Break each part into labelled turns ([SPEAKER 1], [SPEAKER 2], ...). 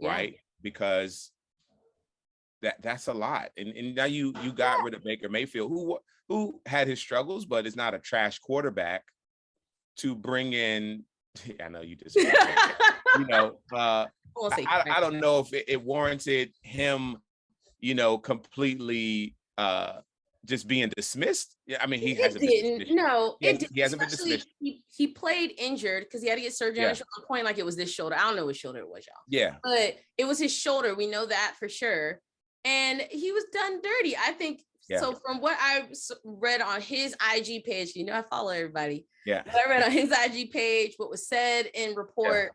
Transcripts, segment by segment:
[SPEAKER 1] right? Because that's a lot. And now you got rid of Baker Mayfield, who had his struggles, but is not a trash quarterback, to bring in. I know you just, you know, I don't know if it warranted him, you know, completely just being dismissed. Yeah, I mean, he hasn't been dismissed.
[SPEAKER 2] No,
[SPEAKER 1] he hasn't been dismissed.
[SPEAKER 2] He played injured because he had to get surgery on his shoulder. Point like it was this shoulder. I don't know which shoulder it was, y'all.
[SPEAKER 1] Yeah,
[SPEAKER 2] but it was his shoulder. We know that for sure. And he was done dirty, I think. Yeah. So from what I read on his IG page, you know, I follow everybody.
[SPEAKER 1] Yeah.
[SPEAKER 2] What I read on his IG page, what was said in report,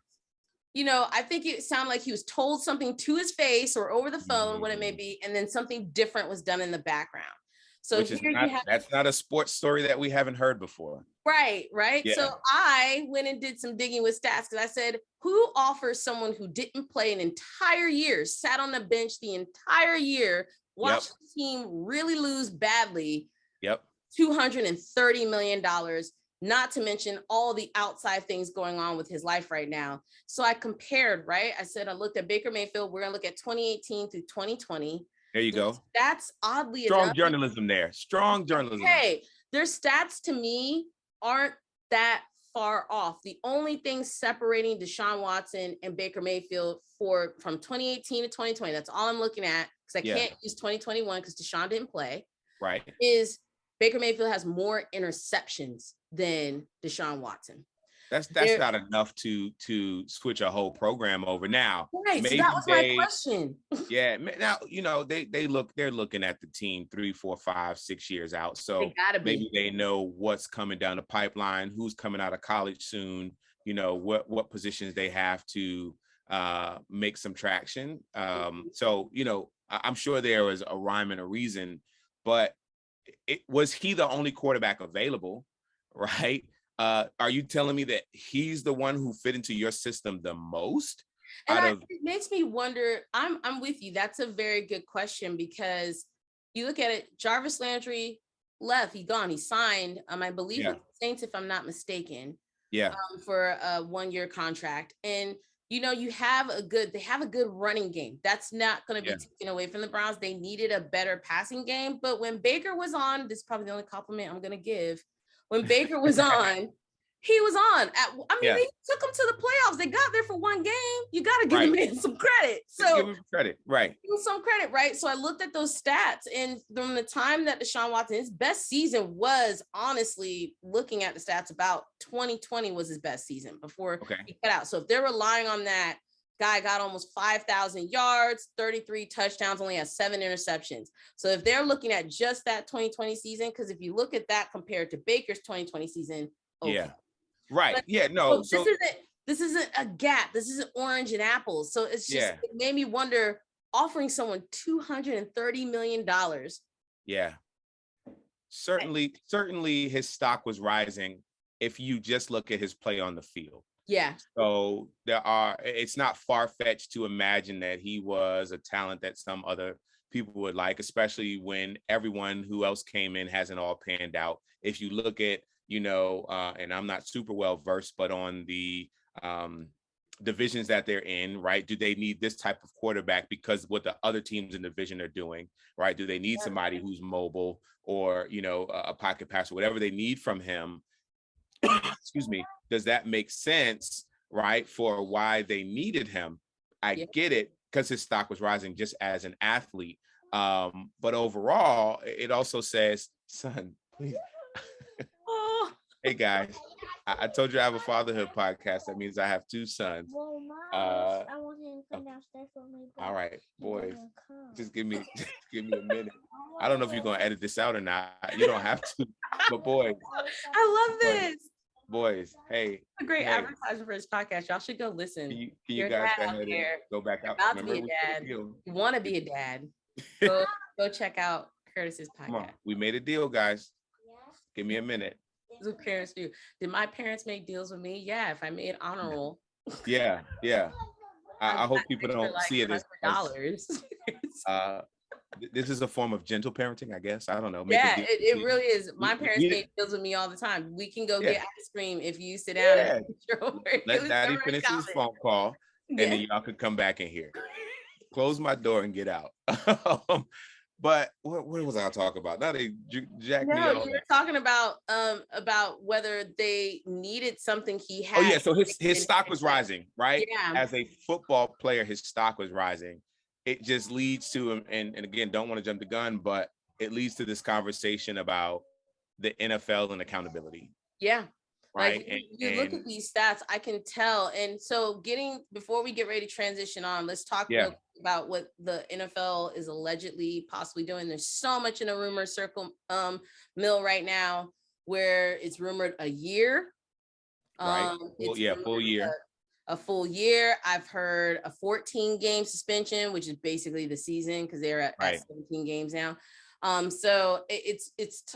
[SPEAKER 2] you know, I think it sounded like he was told something to his face or over the phone, what it may be, and then something different was done in the background. So
[SPEAKER 1] that's not a sports story that we haven't heard before.
[SPEAKER 2] Right.
[SPEAKER 1] Yeah.
[SPEAKER 2] So I went and did some digging with stats because I said, who offers someone who didn't play an entire year, sat on the bench the entire year, watched the team really lose badly, $230 million, not to mention all the outside things going on with his life right now. So I compared, right? I said, I looked at Baker Mayfield. We're going to look at 2018 through 2020.
[SPEAKER 1] There you go.
[SPEAKER 2] That's oddly
[SPEAKER 1] strong
[SPEAKER 2] enough.
[SPEAKER 1] Journalism there. Strong journalism.
[SPEAKER 2] Hey, their stats to me aren't that far off. The only thing separating Deshaun Watson and Baker Mayfield from 2018 to 2020, that's all I'm looking at, because I can't use 2021 because Deshaun didn't play.
[SPEAKER 1] Right.
[SPEAKER 2] Is Baker Mayfield has more interceptions than Deshaun Watson.
[SPEAKER 1] That's not enough to switch a whole program over now.
[SPEAKER 2] Right. So that was my question.
[SPEAKER 1] Yeah. Now, you know, they're looking at the team 3, 4, 5, 6 years out. So maybe they know what's coming down the pipeline, who's coming out of college soon, you know, what positions they have to make some traction. So, you know, I'm sure there was a rhyme and a reason, but was he the only quarterback available, right? Are you telling me that he's the one who fit into your system the most?
[SPEAKER 2] And it makes me wonder, I'm with you. That's a very good question, because you look at it, Jarvis Landry left, he gone, he signed, I believe with the Saints, if I'm not mistaken, for a 1-year contract. And, you know, they have a good running game. That's not going to be taken away from the Browns. They needed a better passing game. But when Baker was on, this is probably the only compliment I'm going to give. When Baker was on, he was on. They took him to the playoffs. They got there for one game. You got to give the man some credit. So
[SPEAKER 1] give him credit, right?
[SPEAKER 2] Give him some credit, right? So I looked at those stats, and from the time that Deshaun Watson, his best season was, honestly, looking at the stats, about 2020 was his best season before he cut out. So if they're relying on that, guy got almost 5,000 yards, 33 touchdowns, only has 7 interceptions. So if they're looking at just that 2020 season, because if you look at that compared to Baker's 2020 season,
[SPEAKER 1] right.
[SPEAKER 2] But,
[SPEAKER 1] no.
[SPEAKER 2] So this isn't a gap. This isn't orange and apples. So it's just it made me wonder, offering someone $230 million.
[SPEAKER 1] Yeah. Certainly his stock was rising if you just look at his play on the field.
[SPEAKER 2] Yeah.
[SPEAKER 1] So it's not far-fetched to imagine that he was a talent that some other people would like, especially when everyone who else came in hasn't all panned out. If you look at, you know, and I'm not super well versed, but on the divisions that they're in, right? Do they need this type of quarterback because what the other teams in the division are doing, right? Do they need somebody who's mobile or, you know, a pocket passer, whatever they need from him? Excuse me. Does that make sense, right, for why they needed him? I get it, because his stock was rising just as an athlete. But overall, it also says, son, please. Hey, guys, I told you I have a fatherhood podcast. That means I have 2 sons. I want him to come downstairs for me. All right, boys, just give me a minute. I don't know if you're going to edit this out or not. You don't have to. But, boys.
[SPEAKER 2] I love this.
[SPEAKER 1] Boys, hey.
[SPEAKER 2] A great advertisement for this podcast. Y'all should go listen.
[SPEAKER 1] Can you guys go ahead and go back out?
[SPEAKER 2] About to be a dad. You want to be a dad. Go check out Kurtis's podcast.
[SPEAKER 1] Come on. We made a deal, guys. Give me a minute.
[SPEAKER 2] That's what parents do. Did my parents make deals with me? Yeah, if I made honor roll.
[SPEAKER 1] Yeah. I hope people don't see it as
[SPEAKER 2] dollars.
[SPEAKER 1] This is a form of gentle parenting, I guess. I don't know.
[SPEAKER 2] It really is. My parents made deals with me all the time. We can go get ice cream if you sit down and
[SPEAKER 1] let Daddy finish his phone call. and then y'all could come back in here. Close my door and get out. But what was I talking about? Now they jacked me up.
[SPEAKER 2] You were talking about whether they needed something he had.
[SPEAKER 1] Oh yeah, so his stock was rising, right?
[SPEAKER 2] Yeah.
[SPEAKER 1] As a football player, his stock was rising. It just leads to, and again, don't want to jump the gun, but it leads to this conversation about the NFL and accountability.
[SPEAKER 2] Yeah.
[SPEAKER 1] Right.
[SPEAKER 2] Like you look at these stats, I can tell. And so before we get ready to transition on, let's talk about what the NFL is allegedly possibly doing. There's so much in a rumor circle mill right now where it's rumored a year.
[SPEAKER 1] Right. Full year.
[SPEAKER 2] A full year. I've heard a 14-game suspension, which is basically the season because they're at 17 games now. So it's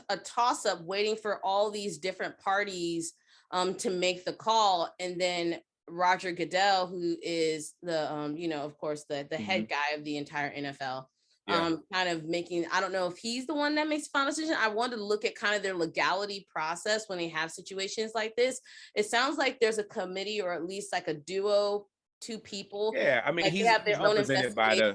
[SPEAKER 2] a toss-up waiting for all these different parties to make the call. And then Roger Goodell, who is the, of course, the head guy of the entire NFL, kind of making, I don't know if he's the one that makes the final decision. I wanted to look at kind of their legality process when they have situations like this. It sounds like there's a committee or at least like a duo, two people.
[SPEAKER 1] Yeah, I mean, like he's represented by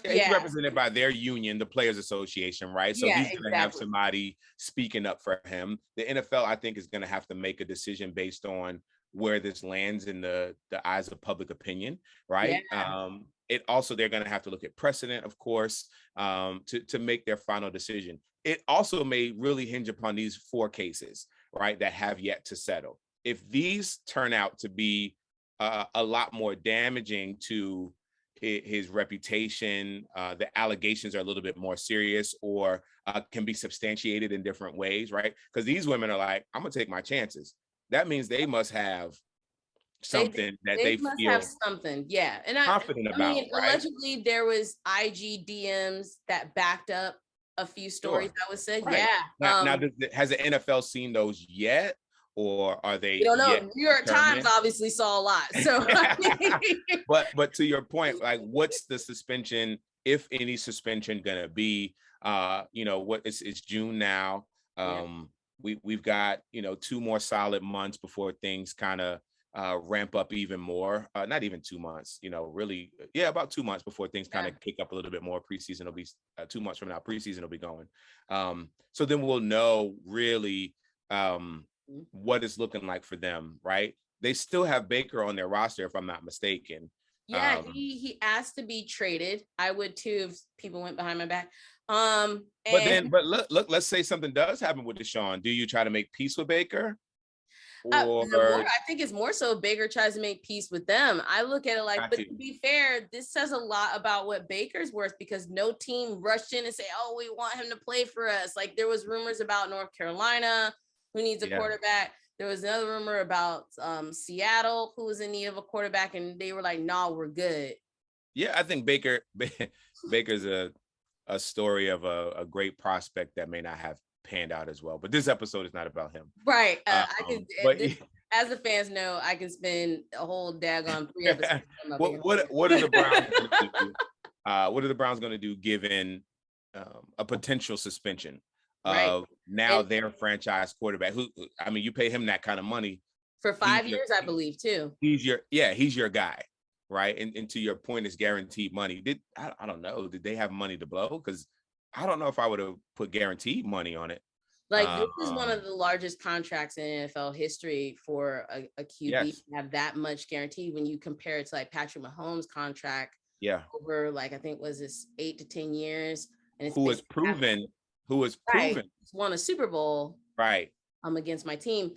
[SPEAKER 1] he's represented by their union, the Players Association, right? So he's going to have somebody speaking up for him. The NFL, I think, is going to have to make a decision based on where this lands in the eyes of public opinion, right? Yeah. They're going to have to look at precedent, of course, to make their final decision. It also may really hinge upon these 4 cases, right, that have yet to settle. If these turn out to be a lot more damaging to his reputation, the allegations are a little bit more serious or can be substantiated in different ways, right? Because these women are like, I'm gonna take my chances. That means they must have something they must feel
[SPEAKER 2] have something, yeah, and
[SPEAKER 1] confident about. Right?
[SPEAKER 2] Allegedly, there was IG DMs that backed up a few stories that was said. Right. Yeah.
[SPEAKER 1] Now, has the NFL seen those yet? Or are they?
[SPEAKER 2] You don't know. New York Times obviously saw a lot. So,
[SPEAKER 1] but to your point, like, what's the suspension, if any suspension, gonna be? What it's June now. We've got 2 more solid months before things kind of ramp up even more. Not even 2 months. Really, about 2 months before things kind of kick up a little bit more. Preseason will be 2 months from now. Preseason will be going. So then we'll know really. What it's looking like for them, right? They still have Baker on their roster, if I'm not mistaken.
[SPEAKER 2] Yeah, he asked to be traded. I would too if people went behind my back. But
[SPEAKER 1] look, let's say something does happen with Deshaun. Do you try to make peace with Baker?
[SPEAKER 2] I think it's more so Baker tries to make peace with them. I look at it like, but to be fair, this says a lot about what Baker's worth because no team rushed in and say, oh, we want him to play for us. Like there was rumors about North Carolina, who needs a quarterback. There was another rumor about Seattle, who was in need of a quarterback, and they were like, "No, we're good."
[SPEAKER 1] Yeah, I think Baker's a story of a great prospect that may not have panned out as well. But this episode is not about him,
[SPEAKER 2] right? As the fans know, I can spend a whole daggone 3 episodes.
[SPEAKER 1] What are the Browns going to do? What are the Browns going to do given a potential suspension? Now their franchise quarterback, who you pay him that kind of money
[SPEAKER 2] for 5 years, I believe too.
[SPEAKER 1] He's your guy, right? And to your point, it's guaranteed money. I don't know, did they have money to blow? Because I don't know if I would have put guaranteed money on it.
[SPEAKER 2] Like this is one of the largest contracts in NFL history for a QB to have that much guaranteed when you compare it to like Patrick Mahomes' contract. Yeah, over like I think was this 8 to 10 years, and it's who has proven won a Super Bowl against my team.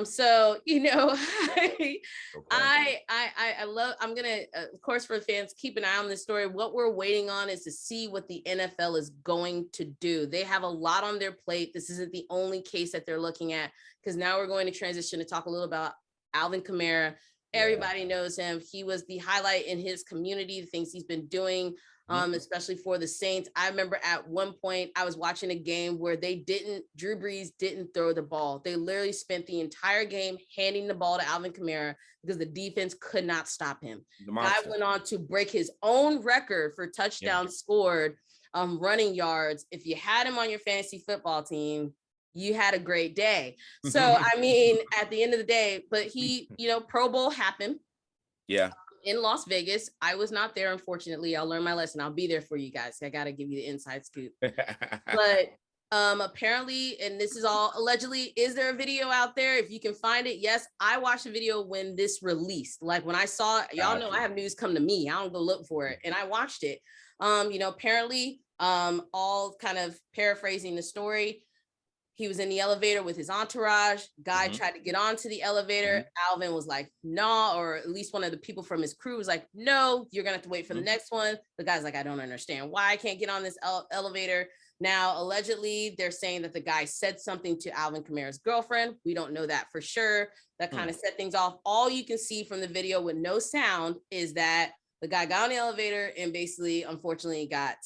[SPEAKER 2] So I love, I'm gonna of course for the fans keep an eye on this story. What we're waiting on is to see what the NFL is going to do. They have a lot on their plate. This isn't the only case that they're looking at, because now we're going to transition to talk a little about Alvin Kamara. Everybody knows him. He was the highlight in his community, the things he's been doing, especially for the Saints. I remember at one point I was watching a game where Drew Brees didn't throw the ball. They literally spent the entire game handing the ball to Alvin Kamara because the defense could not stop him. The guy went on to break his own record for touchdowns scored, running yards. If you had him on your fantasy football team, you had a great day. So, I mean, at the end of the day, but he, Pro Bowl happened.
[SPEAKER 1] Yeah.
[SPEAKER 2] in Las Vegas. I was not there, unfortunately. I'll learn my lesson. I'll be there for you guys. I got to give you the inside scoop. But apparently, and this is all allegedly, is there a video out there? If you can find it, yes. I watched the video when this released. Like when I saw it, y'all know I have news come to me. I don't go look for it. And I watched it. Apparently, all kind of paraphrasing the story. He was in the elevator with his entourage. Guy tried to get onto the elevator. Alvin was like, no, or at least one of the people from his crew was like, no, you're going to have to wait for the next one. The guy's like, I don't understand why I can't get on this elevator. Now, allegedly, they're saying that the guy said something to Alvin Kamara's girlfriend. We don't know that for sure. That kind of set things off. All you can see from the video with no sound is that the guy got on the elevator and basically, unfortunately, got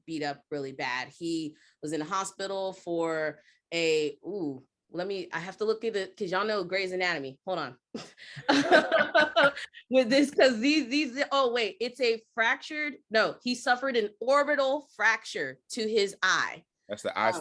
[SPEAKER 2] beat up really bad. He was in the hospital for I have to look at it because y'all know Grey's Anatomy. Hold on. With this, because it's a fractured, he suffered an orbital fracture to his eye.
[SPEAKER 1] That's the eye.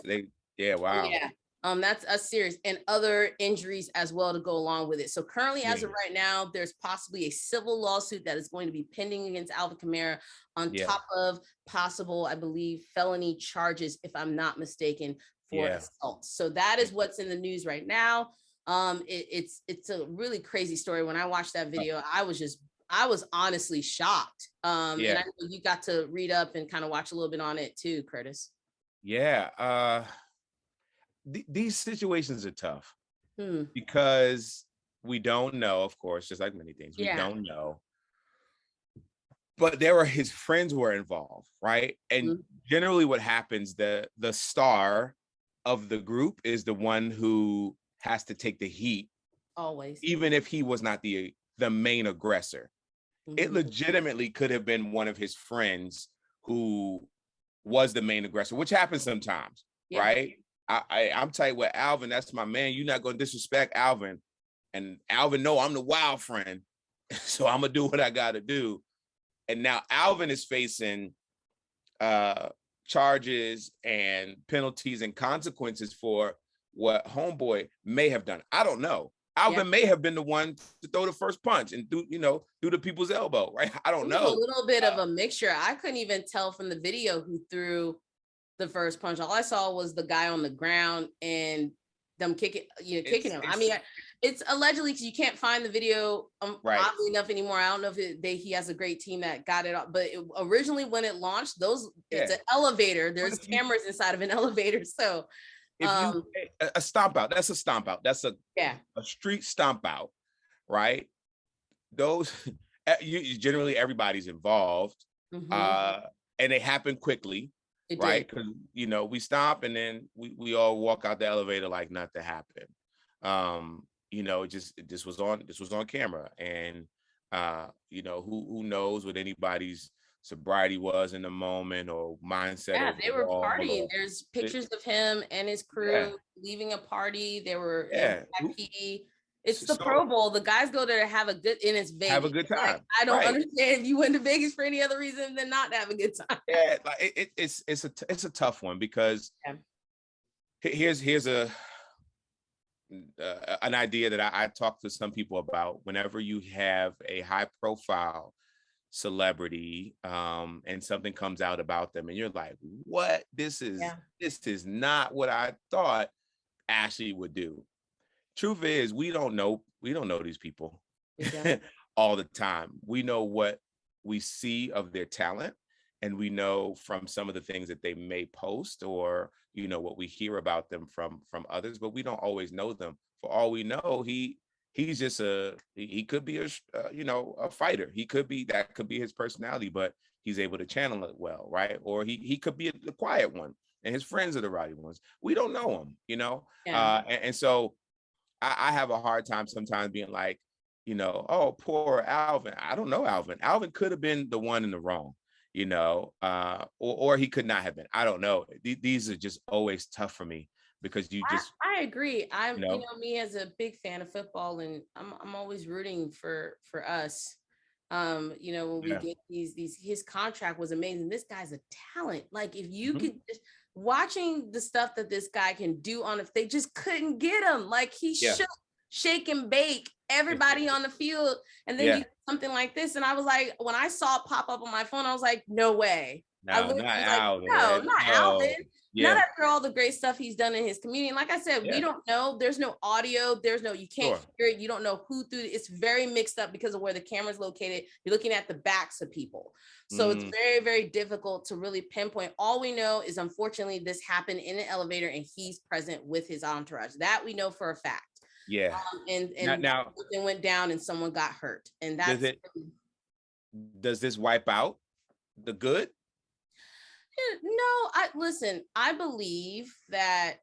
[SPEAKER 1] Wow.
[SPEAKER 2] Yeah. That's a serious, and other injuries as well to go along with it. So currently, as of right now, there's possibly a civil lawsuit that is going to be pending against Alvin Kamara on top of possible, I believe, felony charges, if I'm not mistaken, for assault. So that is what's in the news right now. It's a really crazy story. When I watched that video, I was honestly shocked. And I know you got to read up and kind of watch a little bit on it too, Kurtis.
[SPEAKER 1] Yeah. These situations are tough because we don't know, of course, just like many things, we don't know. But his friends were involved, right? And generally what happens, the star of the group is the one who has to take the heat.
[SPEAKER 2] Always.
[SPEAKER 1] Even if he was not the main aggressor. It legitimately could have been one of his friends who was the main aggressor, which happens sometimes, right? I'm tight with Alvin. That's my man. You're not going to disrespect Alvin. And Alvin, no, I'm the wild friend. So I'm going to do what I got to do. And now Alvin is facing charges and penalties and consequences for what homeboy may have done. I don't know. Alvin may have been the one to throw the first punch and through the people's elbow, right? I don't know.
[SPEAKER 2] A little bit of a mixture. I couldn't even tell from the video who threw the first punch. All I saw was the guy on the ground and them kicking him. I mean, it's allegedly, because you can't find the video oddly enough anymore. I don't know if he has a great team that got it up, but originally when it launched, it's an elevator. There's cameras inside of an elevator. So if
[SPEAKER 1] a stomp out, that's a stomp out. That's a street stomp out, right? Those generally everybody's involved, and they happen quickly. Right, because we stop and then we all walk out the elevator like nothing happened. This was on camera, and who knows what anybody's sobriety was in the moment or mindset.
[SPEAKER 2] Yeah, they were partying. There's pictures of him and his crew leaving a party. They were in PE. It's the Pro Bowl. The guys go there to have a good, and it's Vegas.
[SPEAKER 1] Have a good time.
[SPEAKER 2] Like, I don't understand if you went to Vegas for any other reason than not to have a good time.
[SPEAKER 1] Yeah, like it's a tough one because here's an idea that I talk to some people about. Whenever you have a high profile celebrity and something comes out about them and you're like, what? This is not what I thought Ashley would do. Truth is, we don't know these people all the time. We know what we see of their talent, and we know from some of the things that they may post or what we hear about them from others, but we don't always know them. For all we know, he's just he could be a fighter. That could be his personality, but he's able to channel it well, right? Or he could be the quiet one and his friends are the rowdy ones. We don't know him, and so I have a hard time sometimes being like, oh, poor Alvin. I don't know Alvin. Alvin could have been the one in the wrong, or he could not have been. I don't know. These are just always tough for me because
[SPEAKER 2] I agree. I'm me as a big fan of football, and I'm always rooting for us. When we get these, his contract was amazing. This guy's a talent. Like if you could just watching the stuff that this guy can do if they just couldn't get him, like he shook shake and bake everybody on the field, and then you do something like this. And I was like, when I saw it pop up on my phone, I was like, no way. I
[SPEAKER 1] No,
[SPEAKER 2] literally
[SPEAKER 1] not
[SPEAKER 2] was like,
[SPEAKER 1] Alvin.
[SPEAKER 2] no, not Alvin.
[SPEAKER 1] Yeah.
[SPEAKER 2] Not after all the great stuff he's done in his community. And like I said, we don't know. There's no audio. You can't hear it. You don't know who threw it. It's very mixed up because of where the camera's located. You're looking at the backs of people. So it's very, very difficult to really pinpoint. All we know is, unfortunately, this happened in an elevator and he's present with his entourage. That we know for a fact.
[SPEAKER 1] Yeah.
[SPEAKER 2] And
[SPEAKER 1] now
[SPEAKER 2] something went down and someone got hurt. And that's
[SPEAKER 1] does this wipe out the good?
[SPEAKER 2] No, I believe that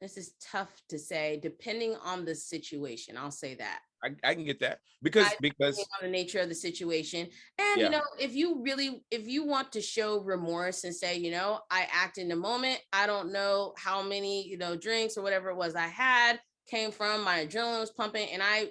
[SPEAKER 2] this is tough to say depending on the situation. I'll say that.
[SPEAKER 1] I can get that because
[SPEAKER 2] on the nature of the situation. And if you want to show remorse and say, I act in the moment, I don't know how many, drinks or whatever it was I had came from, my adrenaline was pumping, and I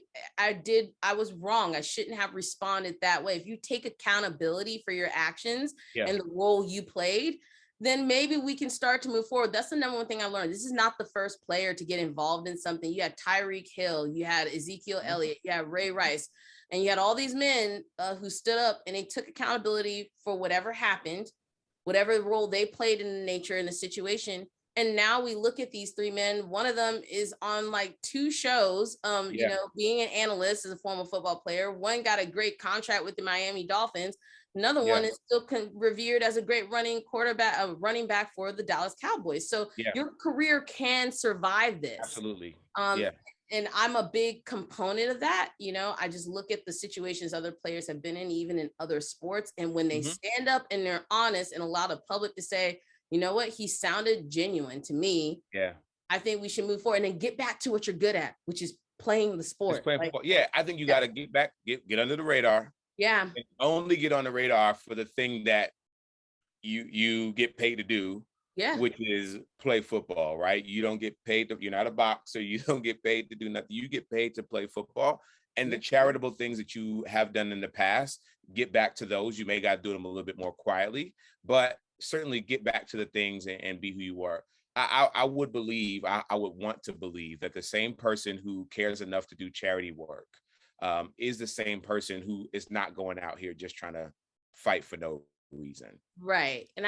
[SPEAKER 2] was wrong. I shouldn't have responded that way. If you take accountability for your actions and the role you played, then maybe we can start to move forward. That's the number one thing I learned. This is not the first player to get involved in something. You had Tyreek Hill, you had Ezekiel Elliott, you had Ray Rice, and you had all these men who stood up and they took accountability for whatever happened, whatever role they played in the nature in the situation. And now we look at these three men. One of them is on like 2 shows, being an analyst as a former football player. One got a great contract with the Miami Dolphins. Another one is still revered as a great running back for the Dallas Cowboys. So your career can survive this.
[SPEAKER 1] Absolutely.
[SPEAKER 2] And I'm a big component of that. I just look at the situations other players have been in, even in other sports. And when they stand up and they're honest and allow the public to say, you know what, he sounded genuine to me.
[SPEAKER 1] Yeah.
[SPEAKER 2] I think we should move forward and then get back to what you're good at, which is playing the sport.
[SPEAKER 1] Yeah, I think you got to get under the radar.
[SPEAKER 2] Yeah.
[SPEAKER 1] And only get on the radar for the thing that you get paid to do.
[SPEAKER 2] Yeah.
[SPEAKER 1] Which is play football, right? You don't get paid you're not a boxer. You don't get paid to do nothing. You get paid to play football. And the charitable things that you have done in the past, get back to those. You may got to do them a little bit more quietly, but certainly get back to the things and be who you were. I would believe, I would want to believe that the same person who cares enough to do charity work is the same person who is not going out here just trying to fight for no reason.
[SPEAKER 2] Right. And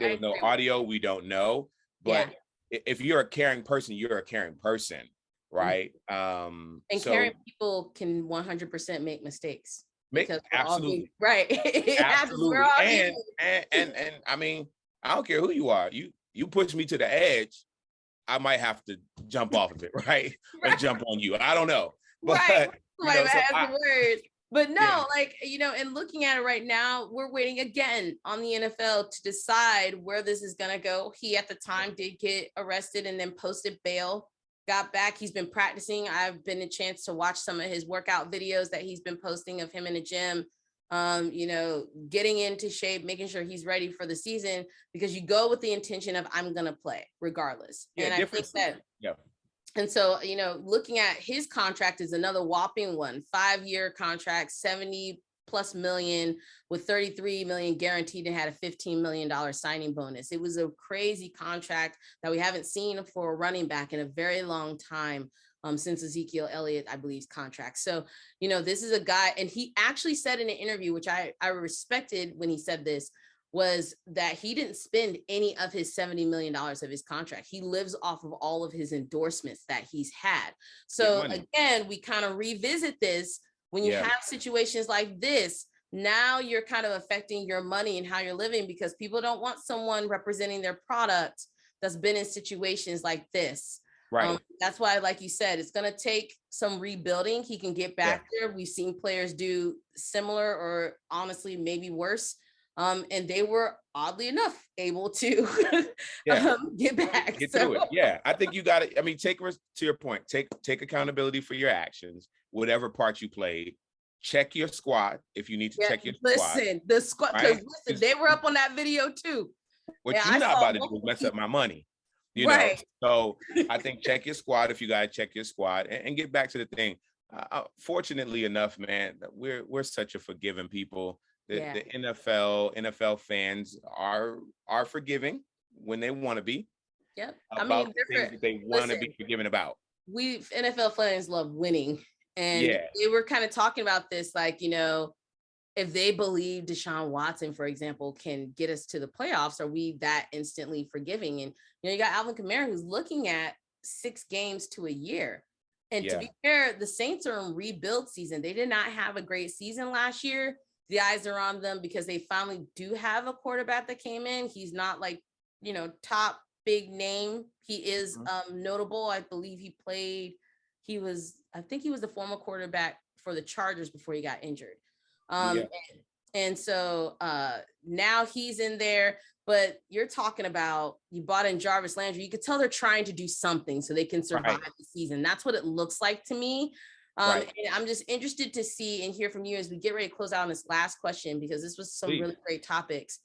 [SPEAKER 1] there was no audio, we don't know. But if you're a caring person, you're a caring person, right?
[SPEAKER 2] And caring people can 100% make mistakes.
[SPEAKER 1] Absolutely
[SPEAKER 2] right.
[SPEAKER 1] Absolutely. And I mean, I don't care who you are. You push me to the edge, I might have to jump off of it, right? Or jump on you. I don't know. But,
[SPEAKER 2] But no, and looking at it right now, we're waiting again on the NFL to decide where this is going to go. He at the time did get arrested and then posted bail. Got back. He's been practicing. I've been a chance to watch some of his workout videos that he's been posting of him in the gym, getting into shape, making sure he's ready for the season, because you go with the intention of I'm going to play regardless. And I think that, and so, looking at his contract is another whopping one, 5-year contract, 70+ million with 33 million guaranteed, and had a $15 million signing bonus. It was a crazy contract that we haven't seen for a running back in a very long time, since Ezekiel Elliott, I believe's contract. So, this is a guy, and he actually said in an interview, which I respected when he said this, was that he didn't spend any of his $70 million of his contract. He lives off of all of his endorsements that he's had. So again, we kind of revisit this. When you have situations like this, now you're kind of affecting your money and how you're living, because people don't want someone representing their product that's been in situations like this.
[SPEAKER 1] Right.
[SPEAKER 2] That's why, like you said, it's going to take some rebuilding. He can get back there. We've seen players do similar, or honestly, maybe worse. And they were, oddly enough, able to get back.
[SPEAKER 1] Get through it. Yeah, I think you got to, to your point, take accountability for your actions, whatever part you played. Check your squad if you need to check your squad.
[SPEAKER 2] Listen, the squad, because they were up on that video too.
[SPEAKER 1] What you're not about to do is mess up my money. You know, so I think check your squad if you got to check your squad, and get back to the thing. Fortunately enough, man, we're such a forgiving people. The NFL fans are forgiving when they want to be.
[SPEAKER 2] Yep.
[SPEAKER 1] About the things that they want to be forgiven about.
[SPEAKER 2] we NFL fans love winning. And they were kind of talking about this, like, if they believe Deshaun Watson, for example, can get us to the playoffs, are we that instantly forgiving? And, you got Alvin Kamara, who's looking at 6 games to a year. And to be fair, the Saints are in rebuild season. They did not have a great season last year. The eyes are on them because they finally do have a quarterback that came in. He's not like, top big name. He is notable. I believe I think he was the former quarterback for the Chargers before he got injured. And so now he's in there, but you're talking about, you bought in Jarvis Landry. You could tell they're trying to do something so they can survive the season. That's what it looks like to me. And I'm just interested to see and hear from you as we get ready to close out on this last question, because this was some really great topics.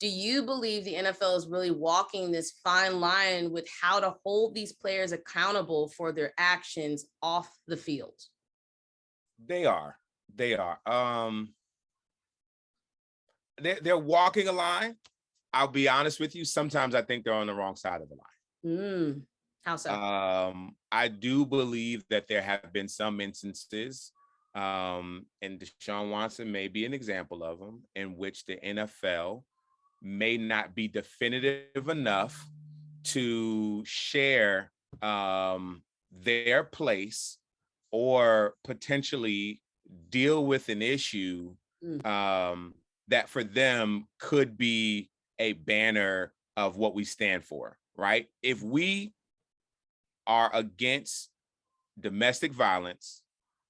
[SPEAKER 2] Do you believe the NFL is really walking this fine line with how to hold these players accountable for their actions off the field?
[SPEAKER 1] They are. They're walking a line. I'll be honest with you. Sometimes I think they're on the wrong side of the line.
[SPEAKER 2] How so?
[SPEAKER 1] I do believe that there have been some instances, and Deshaun Watson may be an example of them, in which the NFL may not be definitive enough to share their place or potentially deal with an issue that for them could be a banner of what we stand for, right? If we are against domestic violence,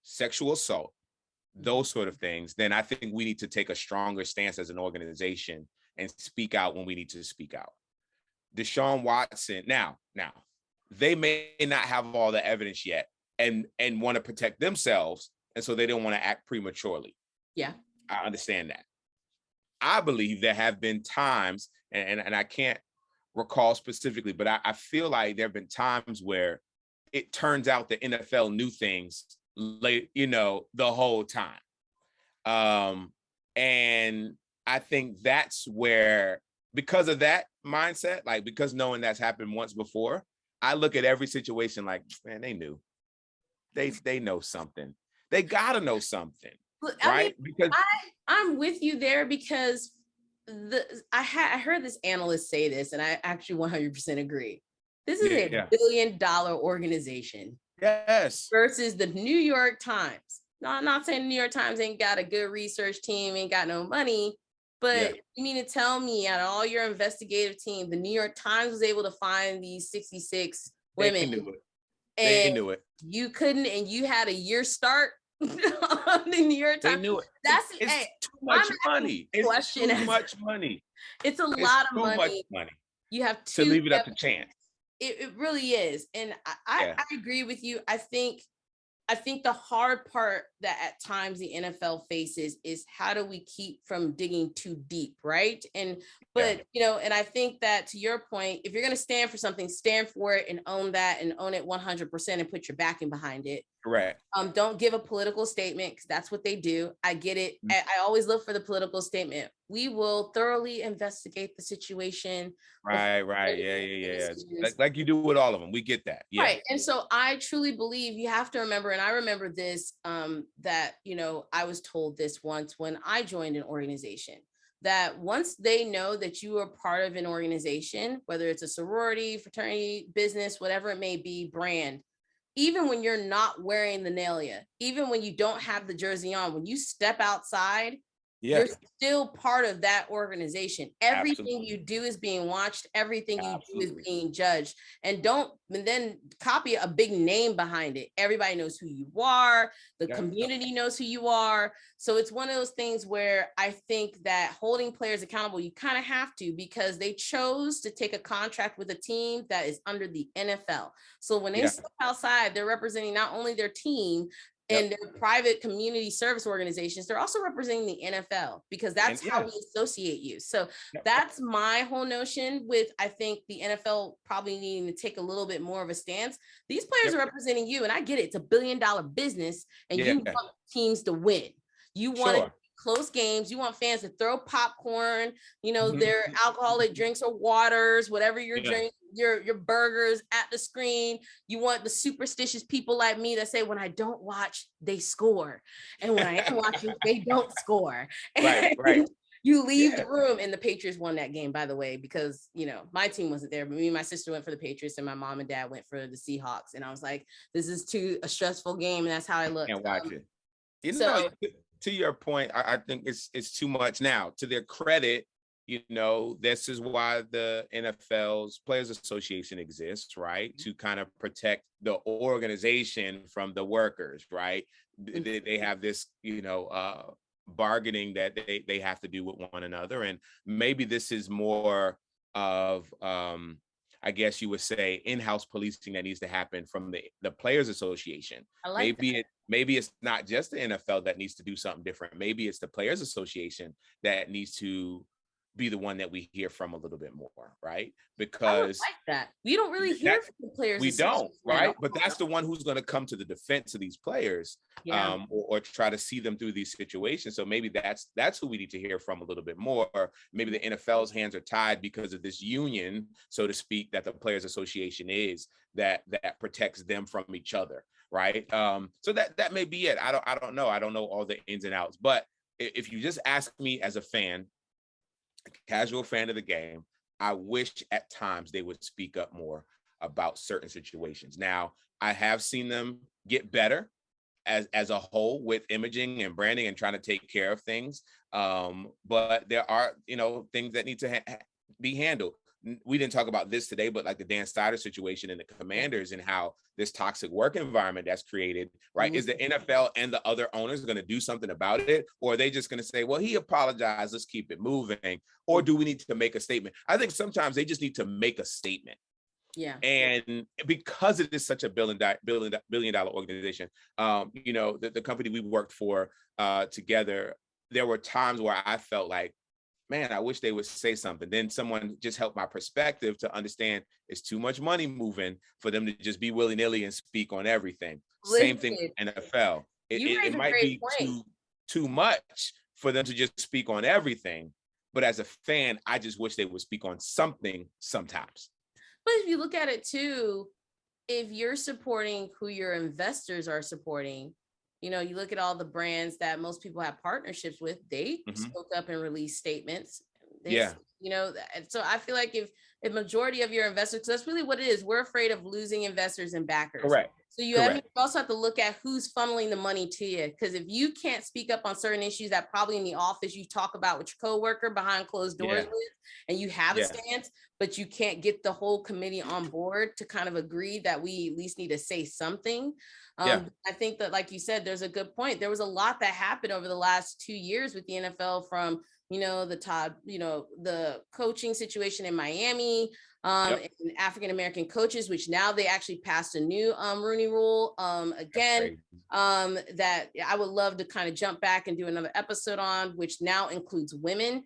[SPEAKER 1] sexual assault, those sort of things, then I think we need to take a stronger stance as an organization and speak out when we need to speak out. Deshaun Watson, now, they may not have all the evidence yet and want to protect themselves, and so they don't want to act prematurely.
[SPEAKER 2] Yeah.
[SPEAKER 1] I understand that. I believe there have been times, and I can't recall specifically, but I feel like there have been times where it turns out the NFL knew things late, the whole time. And I think that's where, because of that mindset, like, because knowing that's happened once before, I look at every situation like, man, they knew. They know something. They gotta know something. Right?
[SPEAKER 2] Because I'm with you there, because I heard this analyst say this, and I actually 100% agree. This is a $1 billion organization.
[SPEAKER 1] Yes.
[SPEAKER 2] Versus the New York Times. No, I'm not saying the New York Times ain't got a good research team, ain't got no money, but you mean to tell me, out of all your investigative team, the New York Times was able to find these 66 women?
[SPEAKER 1] They knew it. They knew it.
[SPEAKER 2] You couldn't, and you had a year start on the New York Times.
[SPEAKER 1] They knew it.
[SPEAKER 2] It's
[SPEAKER 1] too much money. It's too much money.
[SPEAKER 2] It's a lot of money.
[SPEAKER 1] Too much money.
[SPEAKER 2] You have
[SPEAKER 1] to leave it up to chance.
[SPEAKER 2] It really is. And I agree with you. I think the hard part that at times the NFL faces is, how do we keep from digging too deep, right? But and I think that, to your point, if you're going to stand for something, stand for it and own that, and own it 100% and put your backing behind it.
[SPEAKER 1] Correct.
[SPEAKER 2] Don't give a political statement, because that's what they do. I get it. I always look for the political statement. We will thoroughly investigate the situation.
[SPEAKER 1] Right. Yeah. Like you do with all of them. We get that. Yeah.
[SPEAKER 2] Right. And so I truly believe you have to remember, and I remember this, that, I was told this once when I joined an organization, that once they know that you are part of an organization, whether it's a sorority, fraternity, business, whatever it may be, brand, even when you're not wearing the nalia, even when you don't have the jersey on, when you step outside, you're still part of that organization. Everything you do is being watched. Everything you do is being judged. And then copy a big name behind it. Everybody knows who you are. The community knows who you are. So it's one of those things where I think that holding players accountable, you kind of have to, because they chose to take a contract with a team that is under the NFL. So when they step outside, they're representing not only their team and their private community service organizations, they're also representing the NFL, because that's how we associate you. So that's my whole notion with, I think, the NFL probably needing to take a little bit more of a stance. These players are representing you, and I get it. It's $1 billion business, and you want teams to win. You want close games. You want fans to throw popcorn, their alcoholic drinks or waters, whatever you're drinking, your burgers at the screen. You want the superstitious people like me that say, when I don't watch, they score. And when I am watching, they don't score.
[SPEAKER 1] Right.
[SPEAKER 2] You leave the room, and the Patriots won that game, by the way, because, my team wasn't there. But me and my sister went for the Patriots, and my mom and dad went for the Seahawks. And I was like, this is a stressful game. And that's how I looked.
[SPEAKER 1] Can't watch it. To your point, I think it's too much. Now, to their credit, this is why the NFL's Players Association exists, right? To kind of protect the organization from the workers, right? They have this, bargaining that they have to do with one another. And maybe this is more of, I guess you would say, in-house policing that needs to happen from the Players Association. Maybe it's not just the NFL that needs to do something different. Maybe it's the Players Association that needs to be the one that we hear from a little bit more, right? Because I don't
[SPEAKER 2] like that. We don't really hear from the Players Association.
[SPEAKER 1] We don't, right? But that's the one who's going to come to the defense of these players, or try to see them through these situations. So maybe that's who we need to hear from a little bit more. Maybe the NFL's hands are tied because of this union, so to speak, that the Players Association is, that protects them from each other, right? So that may be it. I don't know. I don't know all the ins and outs. But if you just ask me as a fan, a casual fan of the game, I wish at times they would speak up more about certain situations. Now, I have seen them get better as a whole with imaging and branding and trying to take care of things. But there are, things that need to be handled. We didn't talk about this today, but like the Dan Snyder situation and the Commanders and how this toxic work environment that's created, right? Is the NFL and the other owners going to do something about it? Or are they just going to say, well, he apologized, let's keep it moving? Or do we need to make a statement? I think sometimes they just need to make a statement.
[SPEAKER 2] Yeah.
[SPEAKER 1] And because it is such a billion dollar organization, the company we worked for together, there were times where I felt like, man, I wish they would say something. Then someone just helped my perspective to understand it's too much money moving for them to just be willy-nilly and speak on everything. Same thing with NFL. It might be too much for them to just speak on everything. But as a fan, I just wish they would speak on something sometimes.
[SPEAKER 2] But if you look at it too, if you're supporting who your investors are supporting, you look at all the brands that most people have partnerships with, they spoke up and released statements. So I feel like if a majority of your investors, because that's really what it is, we're afraid of losing investors and backers.
[SPEAKER 1] Correct.
[SPEAKER 2] So you also have to look at who's funneling the money to you. Because if you can't speak up on certain issues that probably in the office you talk about with your coworker behind closed doors with, and you have a stance, but you can't get the whole committee on board to kind of agree that we at least need to say something. I think that, like you said, there's a good point. There was a lot that happened over the last 2 years with the NFL, from, the coaching situation in Miami, and African-American coaches, which now they actually passed a new Rooney Rule that I would love to kind of jump back and do another episode on, which now includes women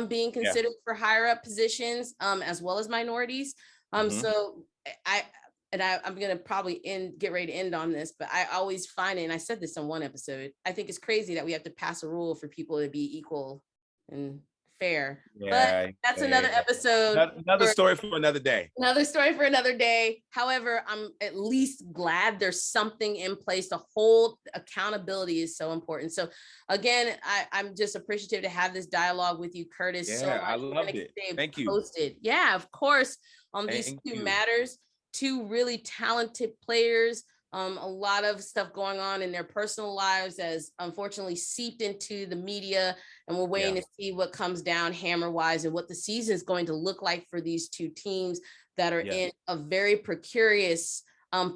[SPEAKER 2] being considered for higher up positions, as well as minorities. So I'm going to probably get ready to end on this, but I always find it, and I said this in one episode, I think it's crazy that we have to pass a rule for people to be equal and fair. But that's another episode.
[SPEAKER 1] Another story for another day.
[SPEAKER 2] Another story for another day. However, I'm at least glad there's something in place to hold. Accountability is so important. So again, I'm just appreciative to have this dialogue with you, Kurtis.
[SPEAKER 1] Yeah, so I loved it. Thank you.
[SPEAKER 2] Yeah, of course. These two matters. Two really talented players, a lot of stuff going on in their personal lives as unfortunately seeped into the media, and we're waiting to see what comes down hammer-wise and what the season is going to look like for these two teams that are in a very precarious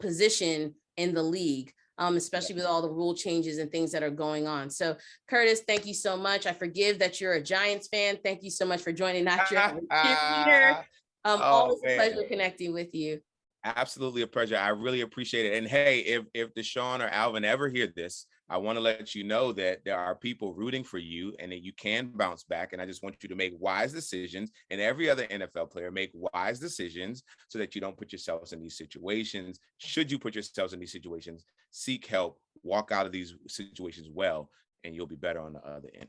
[SPEAKER 2] position in the league, especially with all the rule changes and things that are going on. So, Kurtis, thank you so much. I forgive that you're a Giants fan. Thank you so much for joining. Not your cheerleader. Always a pleasure connecting with you.
[SPEAKER 1] Absolutely a pleasure. I really appreciate it. And hey, if Deshaun or Alvin ever hear this, I want to let you know that there are people rooting for you and that you can bounce back. And I just want you to make wise decisions, and every other NFL player make wise decisions so that you don't put yourselves in these situations. Should you put yourselves in these situations, seek help, walk out of these situations well, and you'll be better on the other end.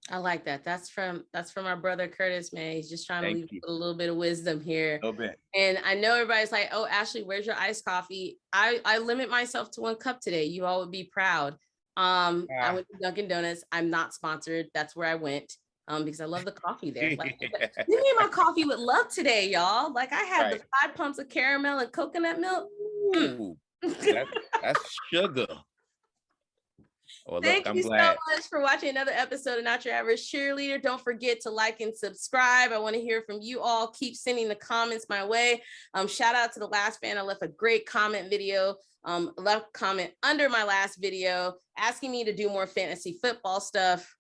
[SPEAKER 2] I like that. That's from our brother Kurtis, man. He's just trying to leave
[SPEAKER 1] you.
[SPEAKER 2] a little bit of wisdom here.
[SPEAKER 1] A little bit.
[SPEAKER 2] And I know everybody's like, oh, Ashley, where's your iced coffee? I limit myself to 1 cup today. You all would be proud. I went to Dunkin' Donuts. I'm not sponsored. That's where I went. Because I love the coffee there. Like, we made my coffee with love today, y'all. Like I had the 5 pumps of caramel and coconut milk.
[SPEAKER 1] Ooh, that's sugar. Well,
[SPEAKER 2] Thank you so much for watching another episode of Not Your Average Cheerleader. Don't forget to like and subscribe. I want to hear from you all. Keep sending the comments my way. Shout out to the last fan. I left a great comment video. Left a comment under my last video asking me to do more fantasy football stuff.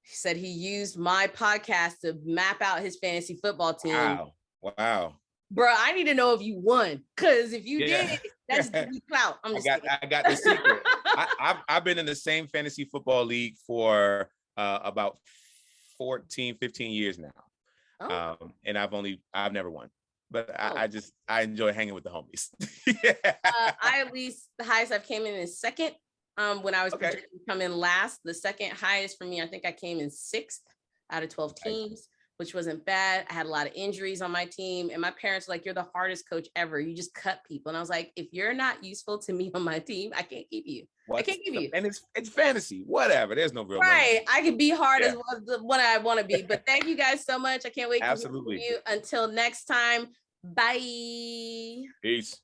[SPEAKER 2] He said he used my podcast to map out his fantasy football team.
[SPEAKER 1] Wow.
[SPEAKER 2] Bro, I need to know if you won. Because if you did, that's clout.
[SPEAKER 1] I got the secret. I've been in the same fantasy football league for about 14, 15 years now. And I've never won. But I enjoy hanging with the homies.
[SPEAKER 2] I at least the highest I've came in is second. When I was projected to come in last, the second highest for me, I think I came in 6th out of 12 teams, which wasn't bad. I had a lot of injuries on my team, and my parents were like, you're the hardest coach ever. You just cut people. And I was like, if you're not useful to me on my team, I can't keep you. I can't keep you.
[SPEAKER 1] And it's fantasy, whatever. There's no real
[SPEAKER 2] money. I can be hard as what I want to be. But thank you guys so much. I can't wait to hear from you. Until next time, bye.
[SPEAKER 1] Peace.